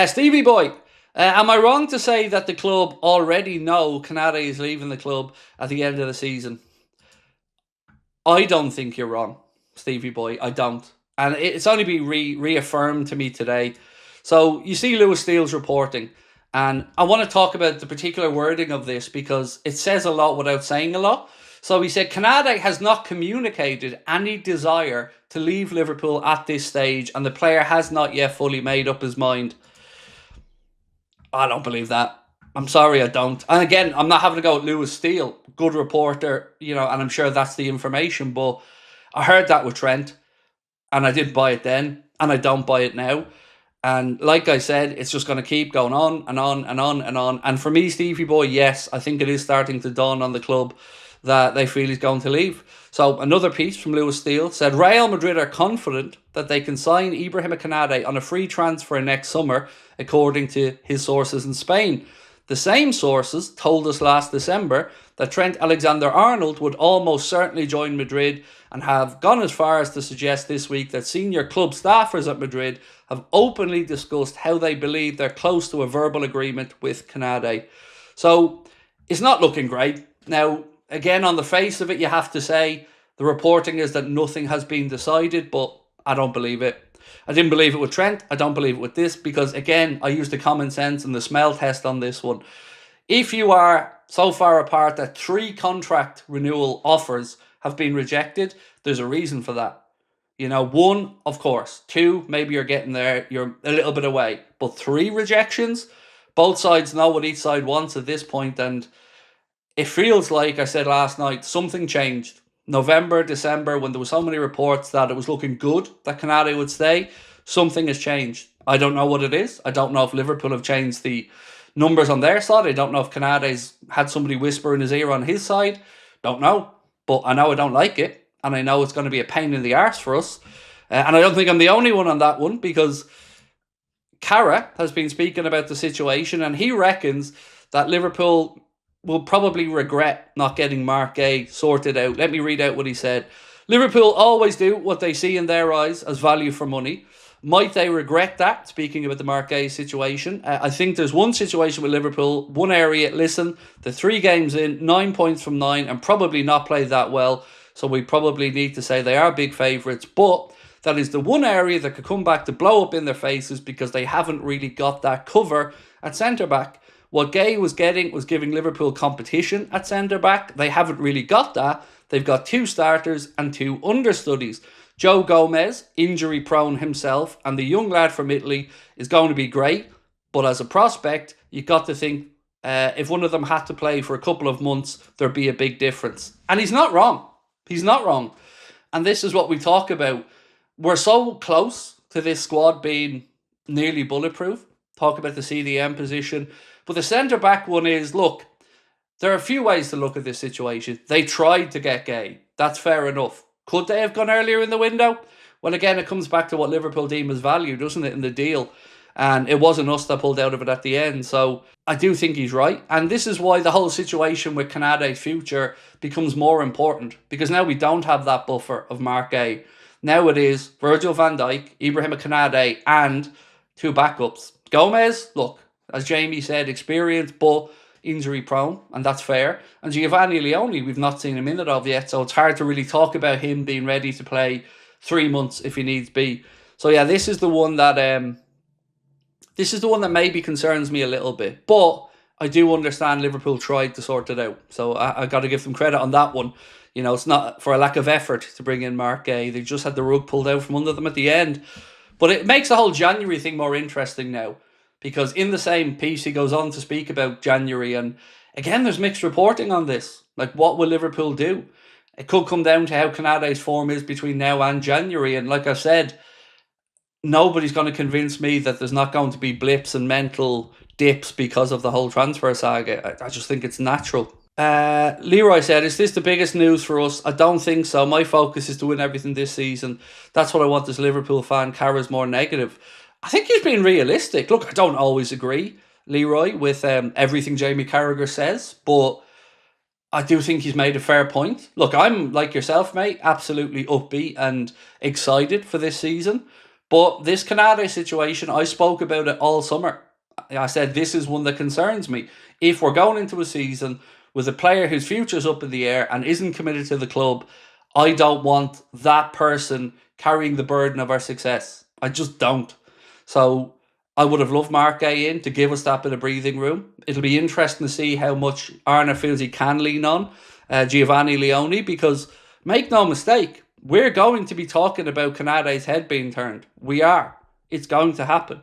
Stevie boy, am I wrong to say that the club already know Konate is leaving the club at the end of the season? I don't think you're wrong, Stevie boy. I don't. And it's only been reaffirmed to me today. So you see Lewis Steele's reporting, and I want to talk about the particular wording of this because it says a lot without saying a lot. So he said, Konate has not communicated any desire to leave Liverpool at this stage, and the player has not yet fully made up his mind. I don't believe that. I'm sorry, I don't. And again, I'm not having to go with Lewis Steele, good reporter, and I'm sure that's the information. But I heard that with Trent, and I didn't buy it then, and I don't buy it now. And like I said, it's just going to keep going on and on and on and on. And for me, Stevie boy, yes, I think it is starting to dawn on the club that they feel he's going to leave. So another piece from Lewis Steele said, Real Madrid are confident that they can sign Ibrahima Konate on a free transfer next summer, according to his sources in Spain. The same sources told us last December that Trent Alexander-Arnold would almost certainly join Madrid, and have gone as far as to suggest this week that senior club staffers at Madrid have openly discussed how they believe they're close to a verbal agreement with Konate. So it's not looking great. Now, again, on the face of it, you have to say the reporting is that nothing has been decided, but I don't believe it. I didn't believe it with Trent. I don't believe it with this because, again, I used the common sense and the smell test on this one. If you are so far apart that 3 contract renewal offers have been rejected, there's a reason for that. 1, of course. 2, maybe you're getting there, you're a little bit away. But 3 rejections, both sides know what each side wants at this point, and it feels like, I said last night, something changed. November, December, when there were so many reports that it was looking good that Konate would stay, something has changed. I don't know what it is. I don't know if Liverpool have changed the numbers on their side. I don't know if Konate's had somebody whisper in his ear on his side. Don't know. But I know I don't like it. And I know it's going to be a pain in the arse for us. And I don't think I'm the only one on that one, because Cara has been speaking about the situation, and he reckons that Liverpool will probably regret not getting Mark Gay sorted out. Let me read out what he said. Liverpool always do what they see in their eyes as value for money. Might they regret that? Speaking about the Mark Gay situation, I think there's one situation with Liverpool, one area. Listen, the 3 games in, 9 points from 9, and probably not played that well. So we probably need to say they are big favourites. But that is the one area that could come back to blow up in their faces, because they haven't really got that cover at centre-back. What Gay was getting was giving Liverpool competition at centre-back. They haven't really got that. They've got 2 starters and 2 understudies. Joe Gomez, injury-prone himself, and the young lad from Italy is going to be great. But as a prospect, you've got to think if one of them had to play for a couple of months, there'd be a big difference. And he's not wrong. He's not wrong. And this is what we talk about. We're so close to this squad being nearly bulletproof. Talk about the CDM position. But the centre-back one is, look, there are a few ways to look at this situation. They tried to get Gay. That's fair enough. Could they have gone earlier in the window? Well, again, it comes back to what Liverpool deem as value, doesn't it, in the deal? And it wasn't us that pulled out of it at the end. So I do think he's right. And this is why the whole situation with Konate's future becomes more important. Because now we don't have that buffer of Mark Gay. Now it is Virgil van Dijk, Ibrahima Konate, and 2 backups. Gomez, look, as Jamie said, experienced, but injury prone, and that's fair. And Giovanni Leone, we've not seen a minute of yet, so it's hard to really talk about him being ready to play 3 months if he needs be. So yeah, this is the one that maybe concerns me a little bit. But I do understand Liverpool tried to sort it out, so I got to give them credit on that one. It's not for a lack of effort to bring in Mark Gay. They just had the rug pulled out from under them at the end. But it makes the whole January thing more interesting now, because in the same piece he goes on to speak about January, and again there's mixed reporting on this. Like, what will Liverpool do? It could come down to how Konate's form is between now and January, and like I said, nobody's going to convince me that there's not going to be blips and mental dips because of the whole transfer saga. I just think it's natural. Leroy said, is this the biggest news for us? I don't think so. My focus is to win everything this season. That's what I want as a Liverpool fan. Cara's more negative. I think he's been realistic. Look, I don't always agree, Leroy, with everything Jamie Carragher says, but I do think he's made a fair point. Look, I'm like yourself, mate, absolutely upbeat and excited for this season. But this Konate situation, I spoke about it all summer. I said this is one that concerns me. If we're going into a season with a player whose future's up in the air and isn't committed to the club, I don't want that person carrying the burden of our success. I just don't. So I would have loved Mark Gay in to give us that bit of breathing room. It'll be interesting to see how much Arne feels he can lean on Giovanni Leone, because make no mistake, we're going to be talking about Konate's head being turned. We are. It's going to happen.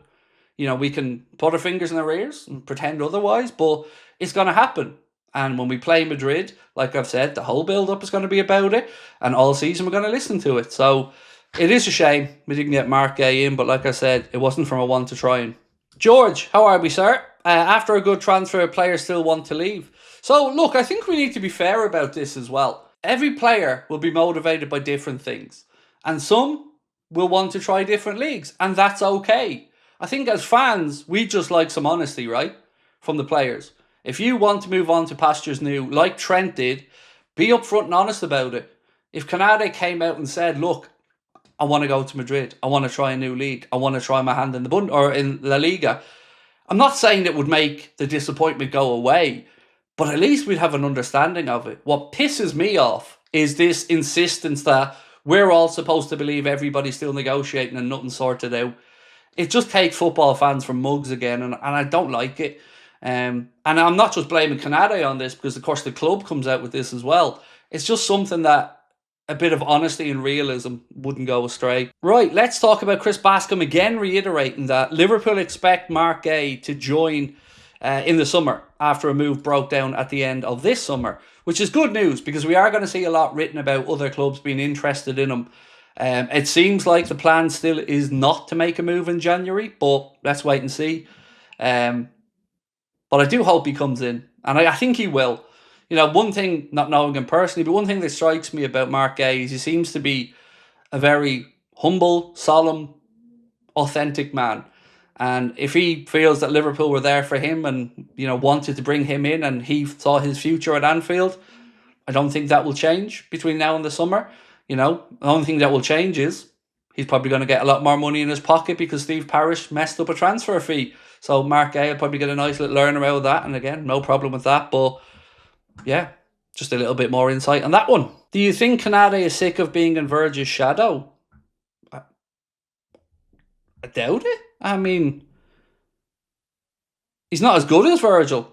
We can put our fingers in our ears and pretend otherwise, but it's going to happen. And when we play Madrid, like I've said, the whole build-up is going to be about it. And all season we're going to listen to it. So it is a shame we didn't get Mark Gay in. But like I said, it wasn't from a one to try and. George, how are we, sir? After a good transfer, players still want to leave. So look, I think we need to be fair about this as well. Every player will be motivated by different things. And some will want to try different leagues. And that's okay. I think as fans, we just like some honesty, right? From the players. If you want to move on to pastures new, like Trent did, be upfront and honest about it. If Konate came out and said, look, I want to go to Madrid, I want to try a new league, I want to try my hand in the or in La Liga, I'm not saying it would make the disappointment go away, but at least we'd have an understanding of it. What pisses me off is this insistence that we're all supposed to believe everybody's still negotiating and nothing sorted out. It just takes football fans from mugs again, and I don't like it. And I'm not just blaming Konate on this, because of course the club comes out with this as well. It's just something that a bit of honesty and realism wouldn't go astray. Right, let's talk about Chris Bascombe again, reiterating that Liverpool expect Mark Gay to join in the summer after a move broke down at the end of this summer, which is good news because we are going to see a lot written about other clubs being interested in him. It seems like the plan still is not to make a move in January, but let's wait and see. But I do hope he comes in, and I think he will. One thing, not knowing him personally, but one thing that strikes me about Mark Gay is he seems to be a very humble, solemn, authentic man. And if he feels that Liverpool were there for him and, wanted to bring him in and he saw his future at Anfield, I don't think that will change between now and the summer. The only thing that will change is he's probably going to get a lot more money in his pocket because Steve Parish messed up a transfer fee. So Mark Gay will probably get a nice little earn out of that. And again, no problem with that. But yeah, just a little bit more insight on that one. Do you think Konate is sick of being in Virgil's shadow? I doubt it. I mean, he's not as good as Virgil,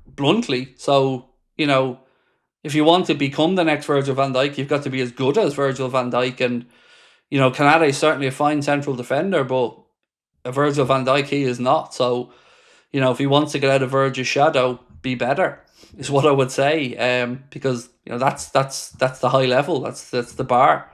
bluntly. So, if you want to become the next Virgil van Dijk, you've got to be as good as Virgil van Dijk. And, Konate is certainly a fine central defender, but a Virgil van Dijk he is not. So, if he wants to get out of Virgil's shadow, be better, is what I would say. Because, that's the high level. That's the bar.